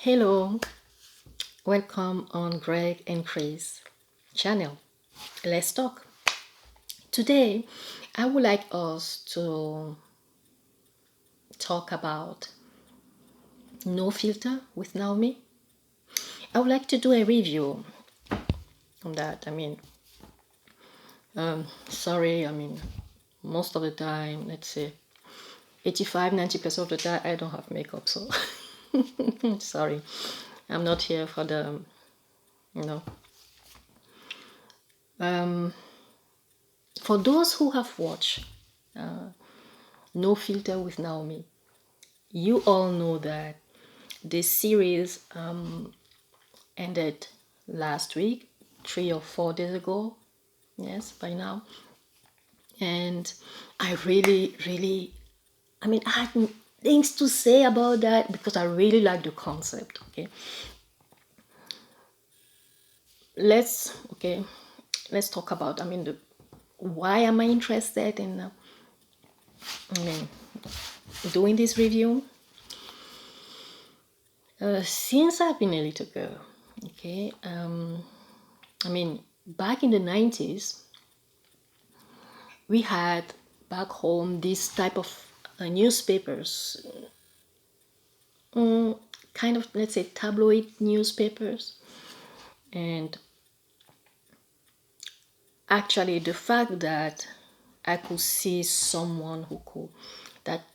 Hello, welcome on Greg and Chris channel. Let's talk. Today, I would like us to talk about no filter with Naomi. I would like to do a review on that. Sorry, most of the time, let's say 85-90% of the time, I don't have makeup, so sorry. I'm not here for the, you know. For those who have watched No Filter with Naomi, you all know that this series ended last week, 3 or 4 days ago. Yes, by now. And I really, I had things to say about that because I really like the concept. Okay, let's talk about. Why am I interested in doing this review? Since I've been a little girl, okay, back in the 90s, we had back home this type of newspapers, kind of, let's say, tabloid newspapers. And actually, the fact that I could see someone that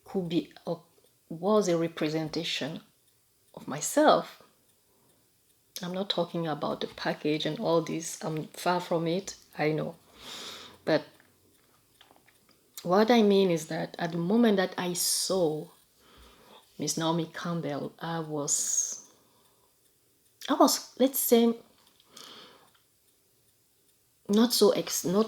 could be, or was a representation of myself. I'm not talking about the package and all this. I'm far from it, I know. But what I mean is that at the moment that I saw Miss Naomi Campbell, I was, let's say, not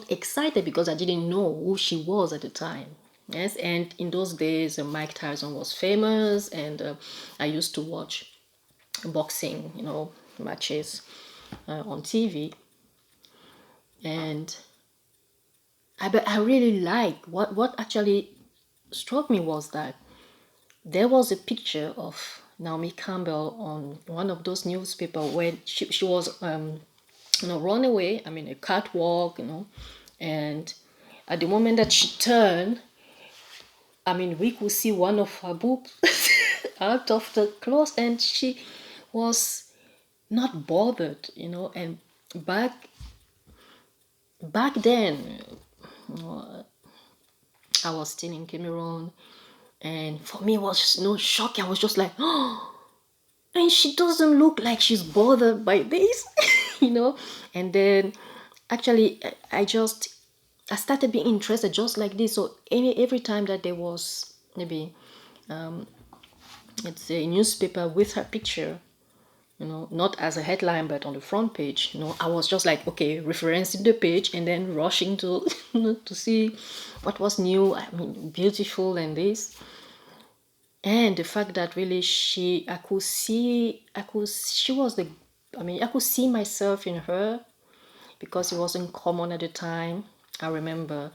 excited because I didn't know who she was at the time. Yes, and in those days, Mike Tyson was famous, and I used to watch boxing, matches on TV, and I really like what actually struck me was that there was a picture of Naomi Campbell on one of those newspapers where she was run away, a catwalk, and at the moment that she turned, we could see one of her boobs out of the clothes, and she was not bothered, and back then, I was still in Cameroon, and for me it was just no shocking. I was just like, oh, and she doesn't look like she's bothered by this, and then actually I started being interested just like this. So every time that there was maybe it's a newspaper with her picture, not as a headline but on the front page, I was just like, okay, referencing the page and then rushing to to see what was new, beautiful and this. And the fact that really she was the, I could see myself in her because it wasn't common at the time. I remember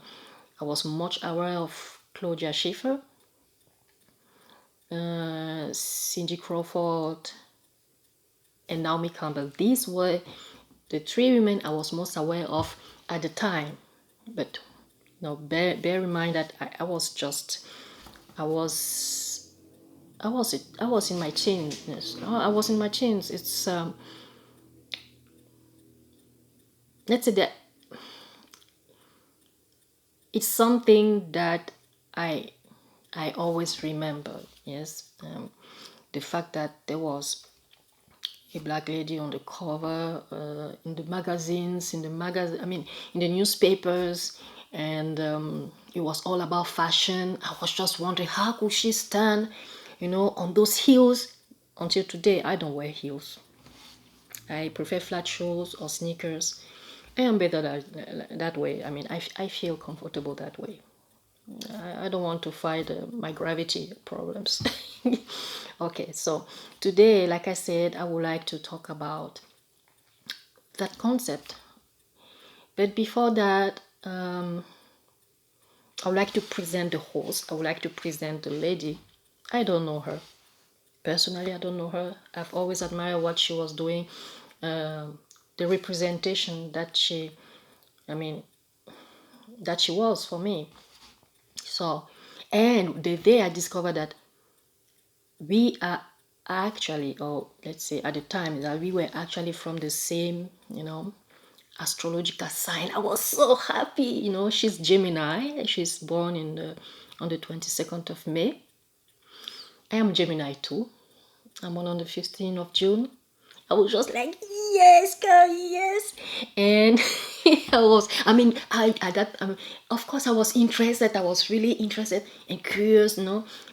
I was much aware of Claudia Schiffer, Cindy Crawford, and Naomi Campbell. These were the three women I was most aware of at the time. But bear in mind that I was in my teens. I was in my teens. It's let's say that it's something that I always remember. Yes, the fact that there was a black lady on the cover in the magazines, in the newspapers, and it was all about fashion. I was just wondering how could she stand, on those heels. Until today, I don't wear heels. I prefer flat shoes or sneakers. I am better that way. I feel comfortable that way. I don't want to fight my gravity problems. Okay, so today, like I said, I would like to talk about that concept. But before that, I would like to present the host. I would like to present the lady. I don't know her Personally, I don't know her. I've always admired what she was doing, the representation that I mean, that she was for me. So, and the day I discovered that we are actually, or let's say at the time that we were actually from the same, astrological sign. I was so happy. She's Gemini. She's born on the 22nd of May. I am Gemini too. I'm born on the 15th of June. I was just like, yes, girl, yes. And of course, I was interested. I was really interested and curious,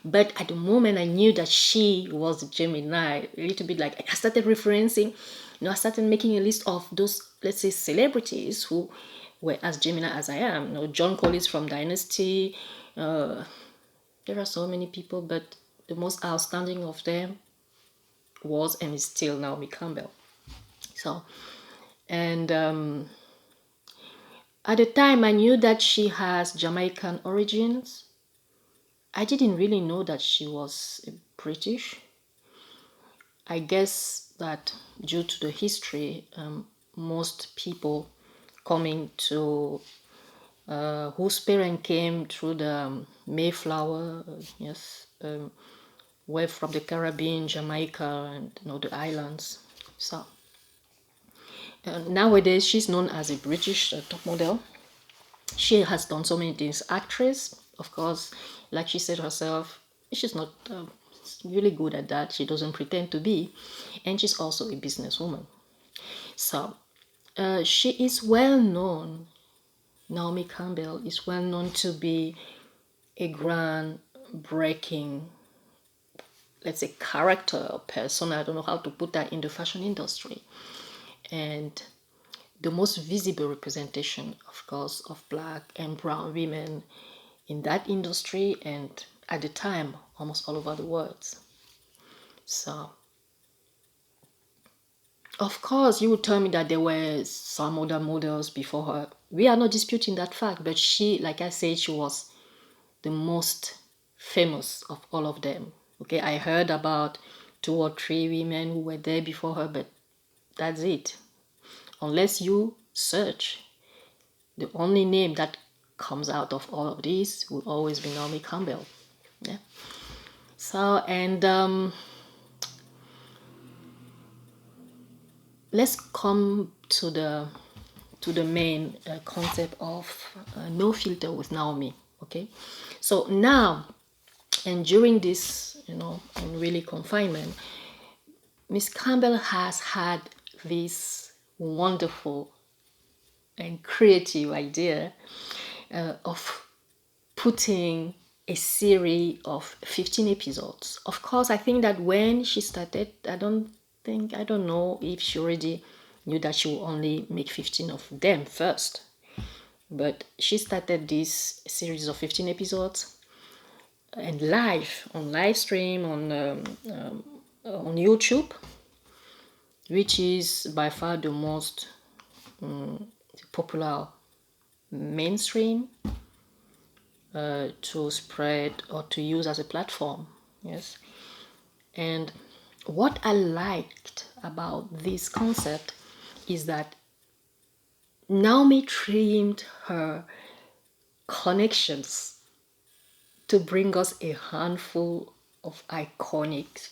But at the moment, I knew that she was Gemini, a little bit like, I started referencing, I started making a list of those, let's say, celebrities who were as Gemini as I am. John Collins from Dynasty. There are so many people, but the most outstanding of them was and is still Naomi Campbell. So, and at the time, I knew that she has Jamaican origins. I didn't really know that she was British. I guess that due to the history, most people coming to whose parents came through the Mayflower, yes, were from the Caribbean, Jamaica, and the islands. So nowadays, she's known as a British top model. She has done so many things. Actress, of course, like she said herself, she's not really good at that. She doesn't pretend to be. And she's also a businesswoman. So she is well known. Naomi Campbell is well known to be a groundbreaking, let's say, character or person. I don't know how to put that in the fashion industry. And the most visible representation, of course, of black and brown women in that industry and at the time almost all over the world. So, of course, you would tell me that there were some other models before her. We are not disputing that fact, but she, like I said, she was the most famous of all of them. Okay, I heard about 2 or 3 women who were there before her, but that's it. Unless you search, the only name that comes out of all of these will always be Naomi Campbell. Yeah. So, and let's come to the main concept of no filter with Naomi. Okay, so now and during this, and really confinement, Miss Campbell has had this wonderful and creative idea of putting a series of 15 episodes. Of course, I think that when she started, I don't know if she already knew that she would only make 15 of them first. But she started this series of 15 episodes and live stream on YouTube, which is by far the most popular mainstream to spread or to use as a platform. Yes. And what I liked about this concept is that Naomi trimmed her connections to bring us a handful of iconic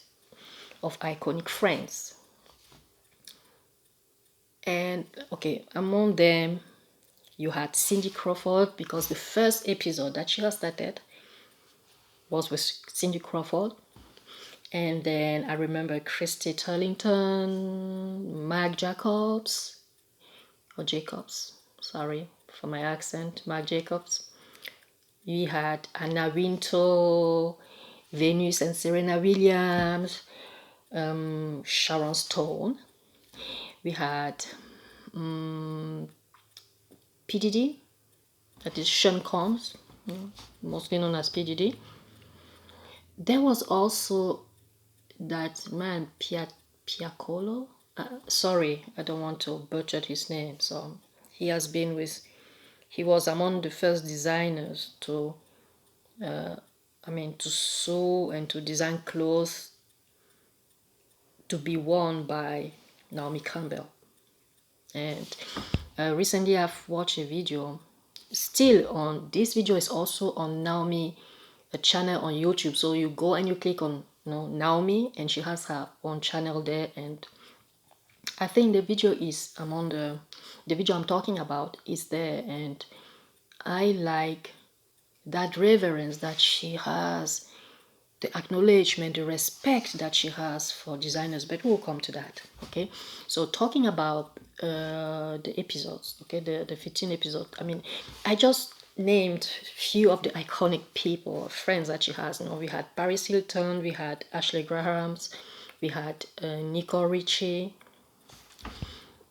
friends. And okay, among them you had Cindy Crawford, because the first episode that she has started was with Cindy Crawford. And then I remember Christy Turlington, Marc Jacobs, sorry for my accent, Marc Jacobs. We had Anna Wintour, Venus and Serena Williams, Sharon Stone. We had PDD, that is Sean Combs, mostly known as PDD. There was also that man, Piaccolo. Sorry, I don't want to butcher his name. So he was among the first designers to sew and to design clothes to be worn by Naomi Campbell. And recently I've watched a video. Still on this video is also on Naomi a channel on YouTube. So you go and you click on Naomi, and she has her own channel there. And I think the video is among the video I'm talking about is there, and I like that reverence that she has, the acknowledgement, the respect that she has for designers. But we'll come to that. Okay, so talking about the episodes, okay, the 15 episodes. I mean, I just named few of the iconic people, friends that she has. We had Paris Hilton, we had Ashley Grahams, we had Nicole Richie,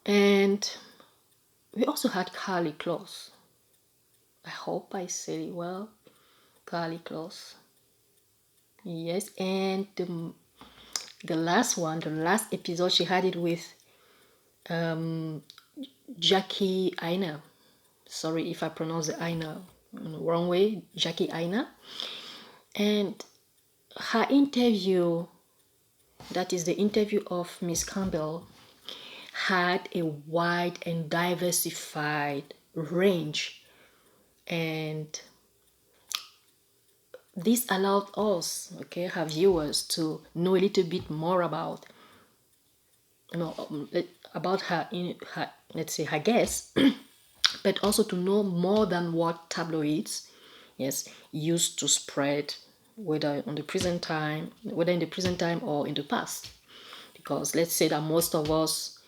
and we also had Carly Close. I hope I said it well. Carly Close. Yes, and the last one, the last episode, she had it with Jackie Aina. Sorry if I pronounce the Aina in the wrong way. Jackie Aina. And her interview, that is the interview of Miss Campbell, had a wide and diversified range, and this allowed us, okay, her viewers, to know a little bit more about about her, let's say, her guests, but also to know more than what tabloids, yes, used to spread, whether in the present time or in the past. Because let's say that most of us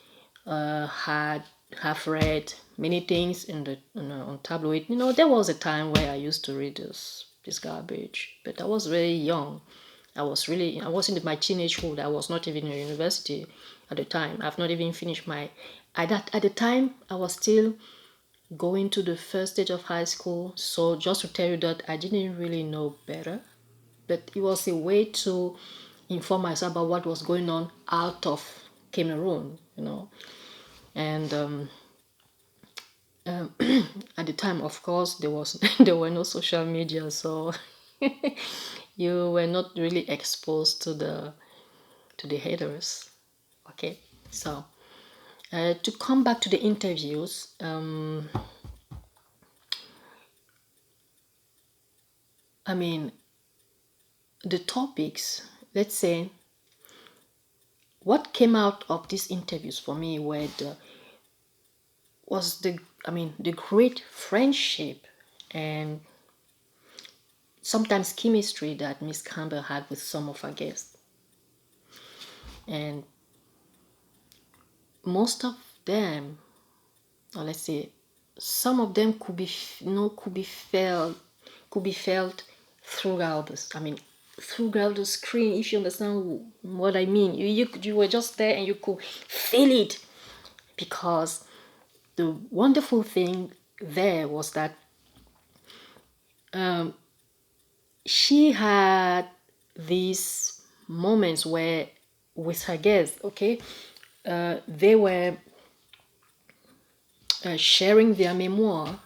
have read many things in the on tabloid. There was a time where I used to read this garbage, but I was very young. I was in my teenagehood. I was not even in university at the time. I've not even finished my. At the time, I was still going to the first stage of high school. So just to tell you that I didn't really know better, but it was a way to inform myself about what was going on out of Cameroon, and at the time, of course, there were no social media, so you were not really exposed to the haters. Okay, so to come back to the interviews, I mean, the topics, let's say, what came out of these interviews for me was the great friendship and sometimes chemistry that Miss Campbell had with some of her guests. And most of them, or let's say some of them, could be felt throughout the screen, if you understand what I mean. You were just there and you could feel it, because the wonderful thing there was that she had these moments where, with her guests, okay, they were sharing their memoir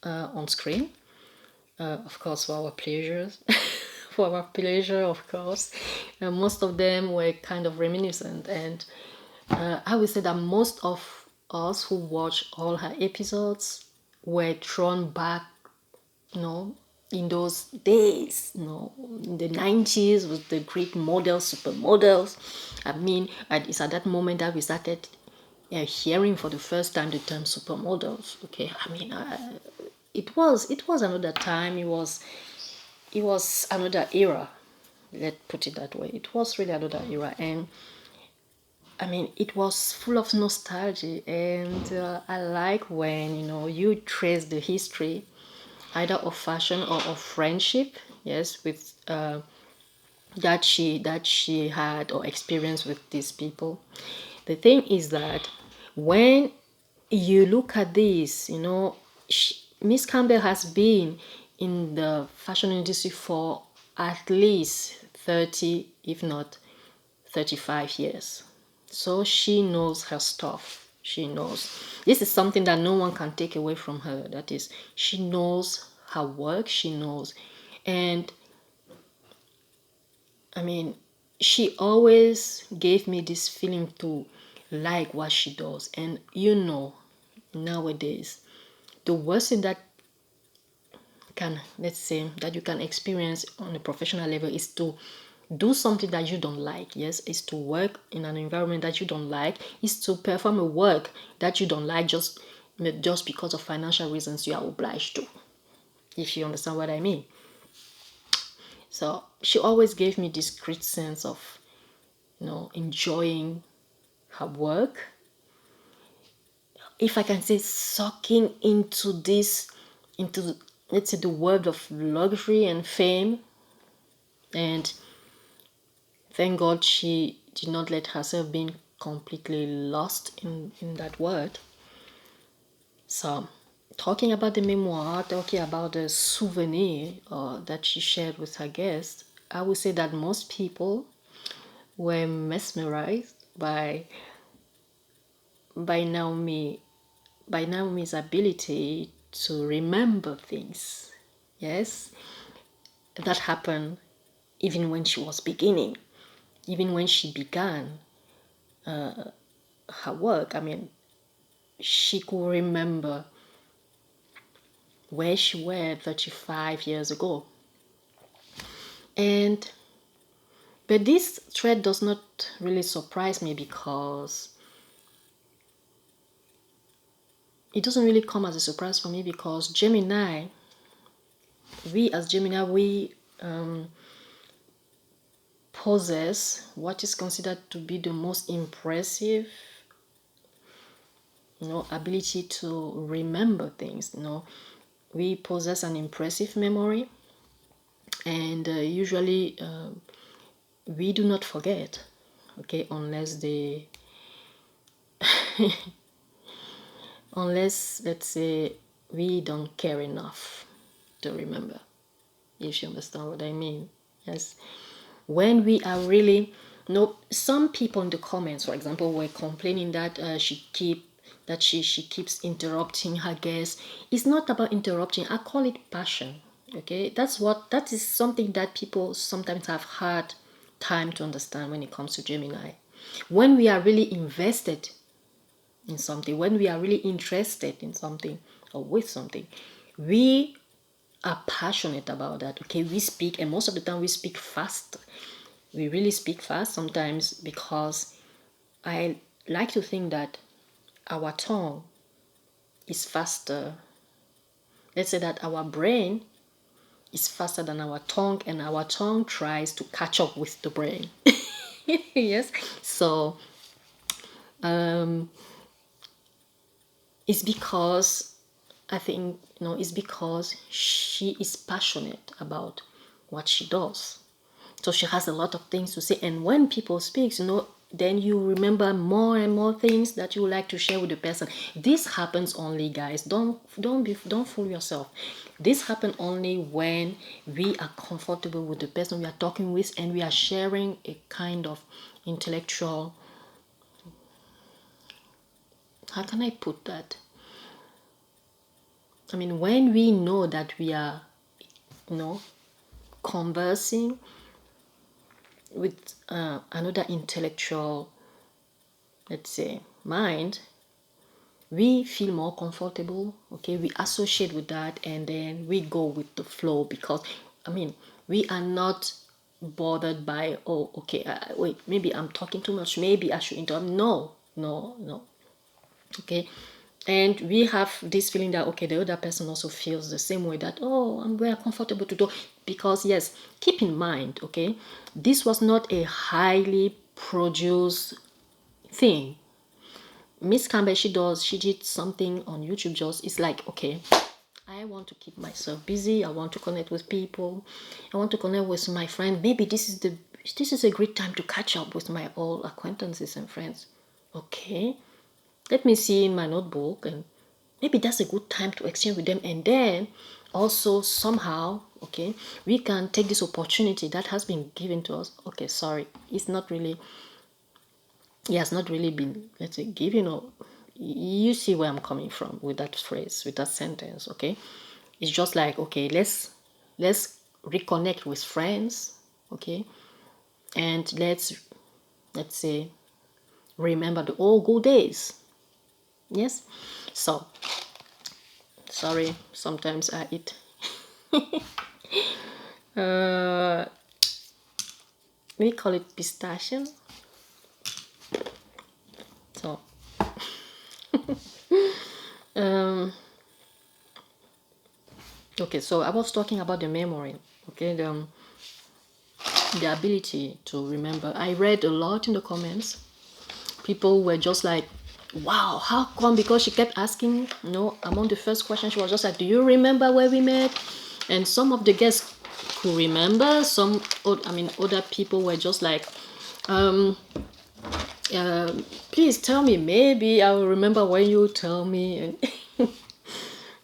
on screen, of course, for our pleasures. For our pleasure, of course. Most of them were kind of reminiscent, and I would say that most of us who watched all her episodes were drawn back, in those days, in the 90s, with the great models, supermodels. It's at that moment that we started hearing for the first time the term supermodels. Okay, it was another time. It was another era. Let's put it that way. It was really another era, and it was full of nostalgia. And I like when you trace the history, either of fashion or of friendship, yes, with that she had or experienced with these people. The thing is that when you look at this, Miss Campbell has been in the fashion industry for at least 30, if not 35 years. So she knows her stuff. She knows. This is something that no one can take away from her. That is, she knows her work. She knows. And she always gave me this feeling to like what she does. And nowadays, the worst thing that let's say that you can experience on a professional level is to do something that you don't like. Yes, is to work in an environment that you don't like, is to perform a work that you don't like just because of financial reasons you are obliged to, if you understand what I mean. So she always gave me this great sense of enjoying her work, if I can say, sucking into let's say the world of luxury and fame. And thank God she did not let herself be completely lost in that world. So, talking about the memoir, talking about the souvenir that she shared with her guests, I would say that most people were mesmerized by Naomi's ability to remember things. Yes, that happened even when she was beginning, even when she began her work. I mean, she could remember where she were 35 years ago. But this thread does not really surprise me, because it doesn't really come as a surprise for me, because Gemini, we possess what is considered to be the most impressive ability to remember things. We possess an impressive memory, and usually we do not forget, okay, unless let's say we don't care enough to remember, if you understand what I mean. Yes, when we are really some people in the comments, for example, were complaining that she keeps interrupting her guests. It's not about interrupting. I call it passion. Okay, that is something that people sometimes have hard time to understand when it comes to Gemini. When we are really invested in something, when we are really interested in something or with something, we are passionate about that. Okay, we speak, and most of the time we speak fast. We really speak fast sometimes, because I like to think that our tongue is faster. Let's say that our brain is faster than our tongue, and our tongue tries to catch up with the brain. Yes. So it's because I think it's because she is passionate about what she does. So she has a lot of things to say, and when people speak, then you remember more and more things that you would like to share with the person. This happens only, guys. Don't fool yourself. This happens only when we are comfortable with the person we are talking with, and we are sharing a kind of intellectual. How can I put that? I mean, when we know that we are, conversing with another intellectual, let's say, mind, we feel more comfortable. Okay, we associate with that, and then we go with the flow, because we are not bothered by, oh, okay, wait, maybe I'm talking too much, maybe I should interrupt. No. Okay, and we have this feeling that, okay, the other person also feels the same way, that, oh, I'm very comfortable to do. Because yes, keep in mind, okay, this was not a highly produced thing. Miss Campbell, she did something on YouTube. Just, it's like, okay, I want to keep myself busy, I want to connect with people, I want to connect with my friend. Maybe this is a great time to catch up with my old acquaintances and friends. Okay, let me see in my notebook, and maybe that's a good time to exchange with them. And then also somehow, okay, we can take this opportunity that has been given to us. Okay, sorry, it's not really, it has not really been, let's say, given, or you see where I'm coming from with that phrase, with that sentence. Okay, it's just like, okay, let's reconnect with friends. Okay, and let's say remember the old good days. Yes. So sorry, sometimes I eat we call it pistachio. So okay, so I was talking about the memory, okay, the ability to remember. I read a lot in the comments. People were just like, wow, how come? Because she kept asking, among the first questions, she was just like, do you remember where we met? And some of the guests could remember. Other people were just like, please tell me, maybe I will remember when you tell me. And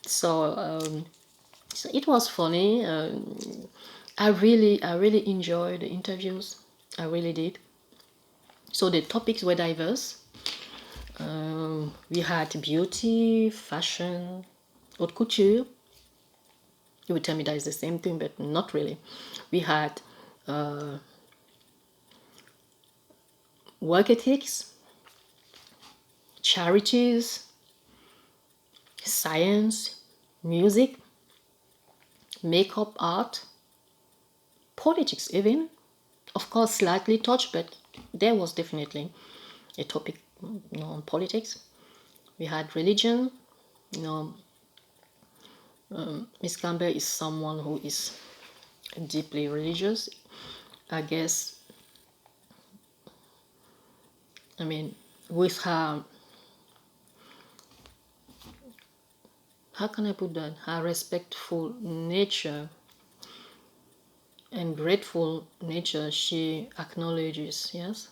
so it was funny. I really enjoyed the interviews. I really did. So the topics were diverse. We had beauty, fashion, haute couture. You would tell me that is the same thing, but not really. We had work ethics, charities, science, music, makeup, art, politics even. Of course, slightly touched, but there was definitely a topic on politics. We had religion. Miss Campbell is someone who is deeply religious. I guess, with her, how can I put that? Her respectful nature and grateful nature, she acknowledges, yes,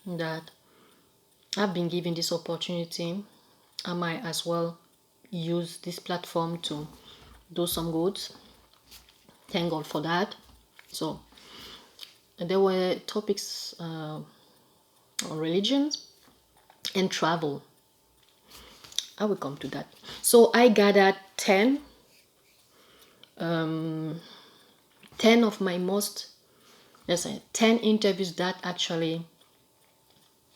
that I've been given this opportunity. I might as well use this platform to do some good. Thank God for that. So there were topics on religions and travel. I will come to that. So I gathered 10 of my most, let's say, 10 interviews that actually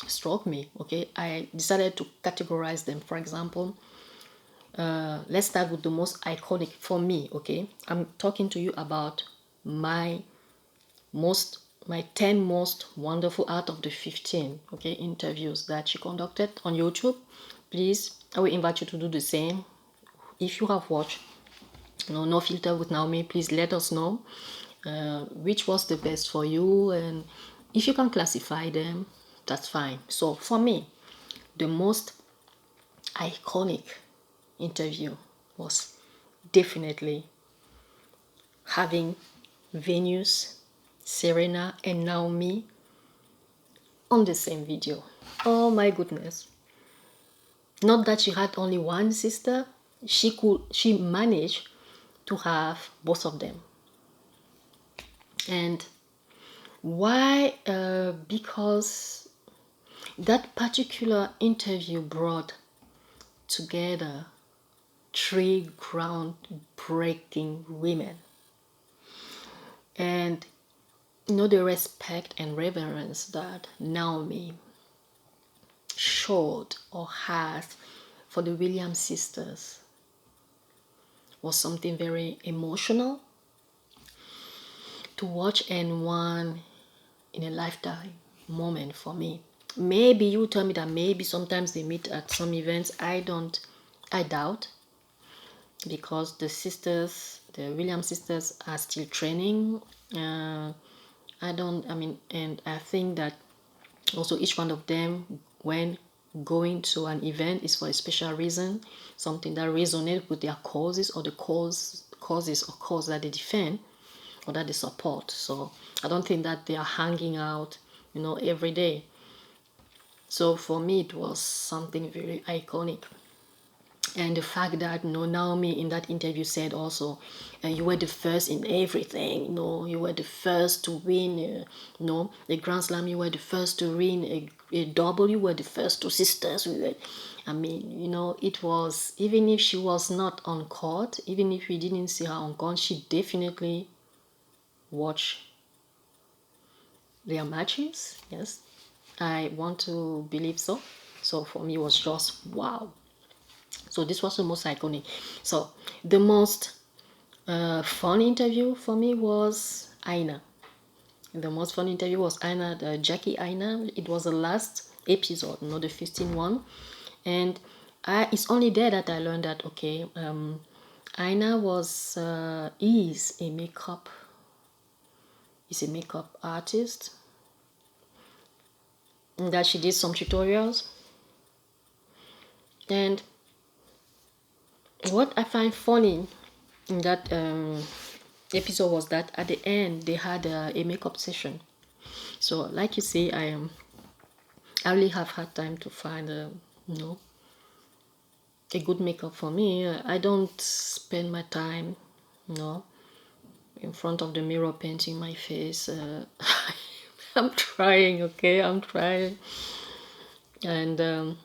struck me. Okay, I decided to categorize them. For example, let's start with the most iconic for me. Okay, I'm talking to you about my 10 most wonderful out of the 15, okay, interviews that she conducted on YouTube. Please, I will invite you to do the same. If you have watched No Filter with Naomi, please let us know which was the best for you, and if you can classify them, that's fine. So for me, the most iconic interview was definitely having Venus, Serena, and Naomi on the same video. Oh my goodness. Not that she had only one sister, she managed to have both of them. And why? Because that particular interview brought together 3 groundbreaking women. And the respect and reverence that Naomi showed or has for the Williams sisters was something very emotional to watch, and one in a lifetime moment for me. Maybe you tell me that maybe sometimes they meet at some events. I doubt, because the Williams sisters are still training. And I think that also each one of them, when going to an event, is for a special reason, something that resonates with their causes or the causes or cause that they defend or that they support. So I don't think that they are hanging out, every day. So for me, it was something very iconic. And the fact that Naomi in that interview said also, you were the first in everything. You were the first to win. The Grand Slam. You were the first to win a double. You were the first two sisters. It was, even if she was not on court, even if we didn't see her on court, she definitely watched they are matches. Yes, I want to believe so. So for me, it was just wow. So this was the most iconic. So the most fun interview for me was Aina. The most fun interview was Aina, Jackie Aina. It was the last episode, not the 15th one. And it's only there that I learned that, okay, Aina is a makeup artist, and that she did some tutorials. And what I find funny in that episode was that at the end they had a makeup session. So like you see, I really have had time to find a good makeup for me. I don't spend my time, in front of the mirror painting my face. I'm trying, okay, I'm trying. And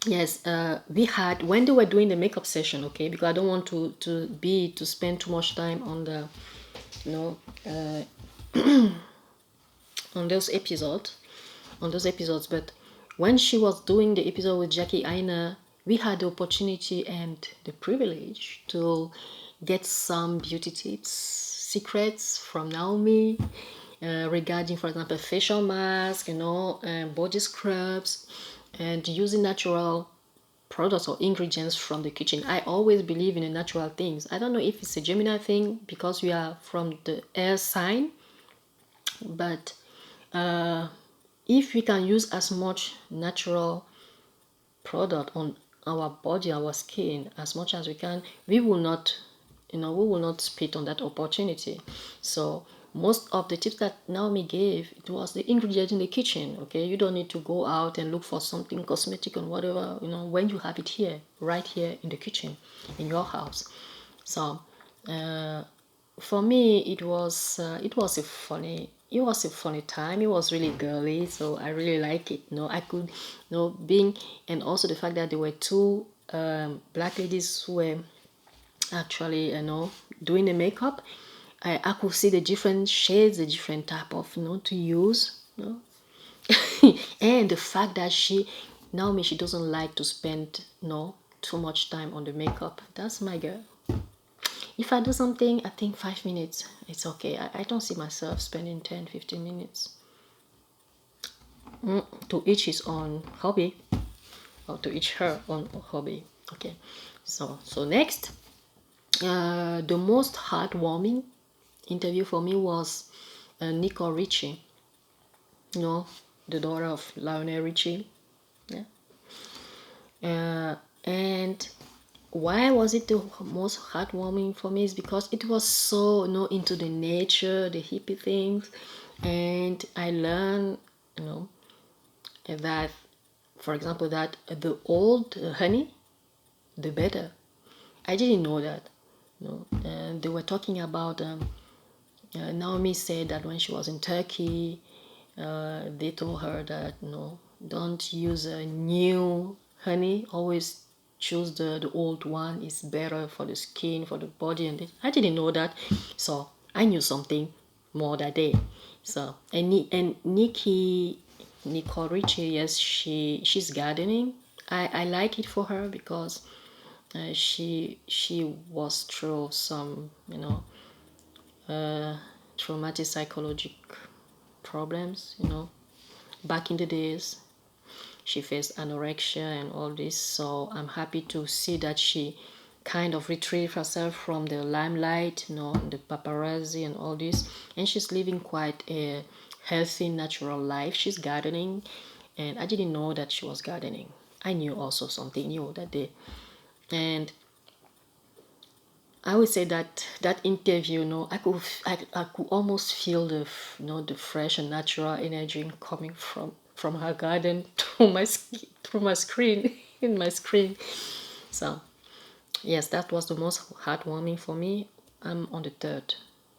yes, we had, when they were doing the makeup session, okay, because I don't want to spend too much time on the, you know, on those episodes, but when she was doing the episode with Jackie Aina, we had the opportunity and the privilege to get some beauty tips, secrets from Naomi, regarding, for example, facial mask, body scrubs, and using natural products or ingredients from the kitchen. I always believe in the natural things. I don't know if it's a Gemini thing because we are from the air sign, but if we can use as much natural product on our body, our skin, as much as we can, we will not spit on that opportunity. So most of the tips that Naomi gave, it was the ingredient in the kitchen. Okay, you don't need to go out and look for something cosmetic and whatever, when you have it here, right here in the kitchen, in your house. So for me, it was a funny time. It was really girly, so I really like it. I could, being, and also the fact that there were two black ladies who were actually, doing the makeup. I could see the different shades, the different type of, to use, and the fact that Naomi, she doesn't like to spend, too much time on the makeup. That's my girl. If I do something, I think 5 minutes, it's okay. I don't see myself spending 10, 15 minutes. To each his own hobby, or to each her own hobby. Okay, so next, the most heartwarming interview for me was Nicole Richie, the daughter of Lionel Richie. Yeah. And why was it the most heartwarming for me is because it was so into the nature, the hippie things, and I learned that, for example, that the old honey, the better. I didn't know that. And they were talking about Naomi said that when she was in Turkey, they told her that don't use a new honey, always choose the old one. It's better for the skin, for the body. And I didn't know that, so I knew something more that day. So and Nicole Richie, yes, she's gardening. I like it for her because she was through some traumatic psychological problems, back in the days. She faced anorexia and all this, so I'm happy to see that she kind of retrieved herself from the limelight, the paparazzi and all this, and she's living quite a healthy, natural life. She's gardening, and I didn't know that she was gardening. I knew also something new that day. And I would say that that interview, I could almost feel the fresh and natural energy coming from her garden through my screen in my screen. So yes, that was the most heartwarming for me. I'm on the third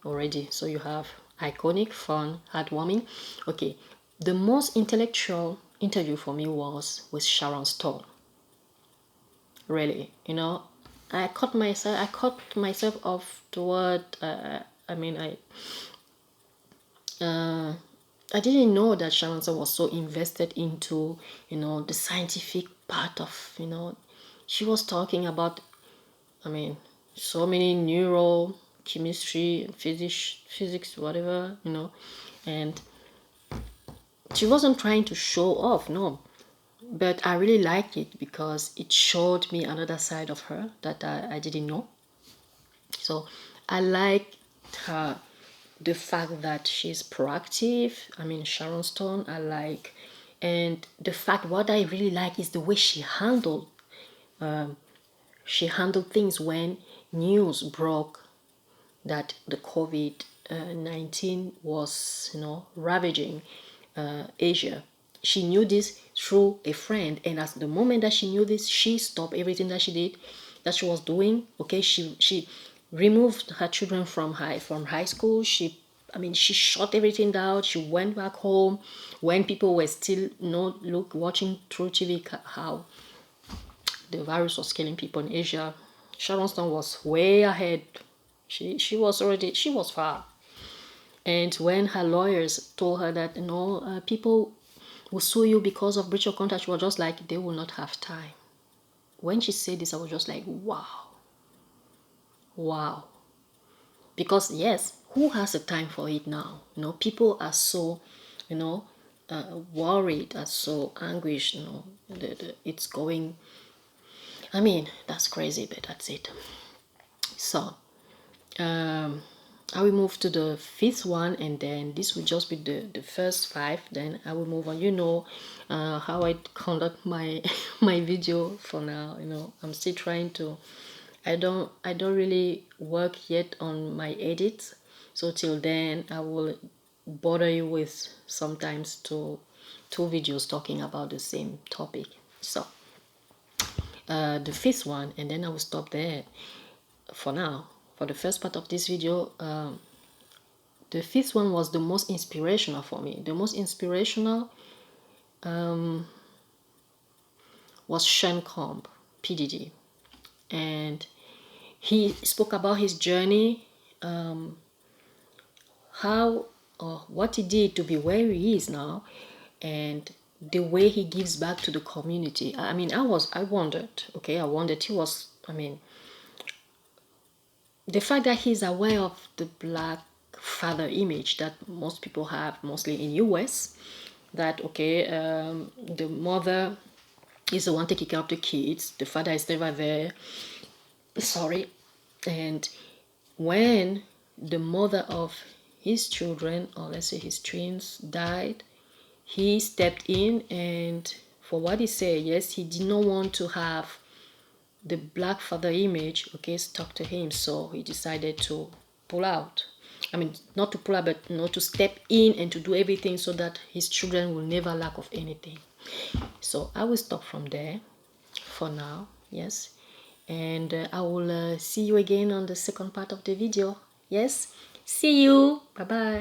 already. So you have iconic, fun, heartwarming. Okay, the most intellectual interview for me was with Sharon Stone. Really, I caught myself off the word. I mean, I didn't know that Sharon Stone was so invested into, the scientific part of, she was talking about, I mean, so many neural chemistry, physics, whatever, and she wasn't trying to show off, no. But I really liked it because it showed me another side of her that I didn't know. So I like her, the fact that she's proactive. I mean, Sharon Stone, I like. And the fact, what I really like is the way she handled things when news broke that the COVID-19 was, ravaging Asia. She knew this through a friend, and at the moment that she knew this, she stopped everything that she did, that she was doing. Okay, she removed her children from high school. She shut everything down. She went back home when people were still watching through TV how the virus was killing people in Asia. Sharon Stone was way ahead. She was far. And when her lawyers told her that people will sue you because of breach of contract, she was just like, they will not have time. When she said this, I was just like, wow. Because yes, who has the time for it now? People are so, worried, are so anguished. It's going. I mean, that's crazy, but that's it. So, I will move to the fifth one, and then this will just be the first five. Then I will move on. How I conduct my my video for now. I'm still trying to. I don't really work yet on my edits, so till then I will bother you with sometimes two videos talking about the same topic. So the fifth one, and then I will stop there for now. For the first part of this video, the fifth one was the most inspirational for me. The most inspirational was Sean Combs, PDD. And he spoke about his journey, how or what he did to be where he is now, and the way he gives back to the community. I wondered, okay, he was, the fact that he's aware of the black father image that most people have, mostly in US, that okay, the mother is the one taking care of the kids, the father is never there. Sorry. And when the mother of his children, or let's say his twins, died, he stepped in, and for what he said, yes, he did not want to have the black father image, okay, stuck to him, so he decided to pull out. Not to pull out, but to step in and to do everything so that his children will never lack of anything. So I will stop from there for now, yes, and I will see you again on the second part of the video. Yes, see you. Bye bye.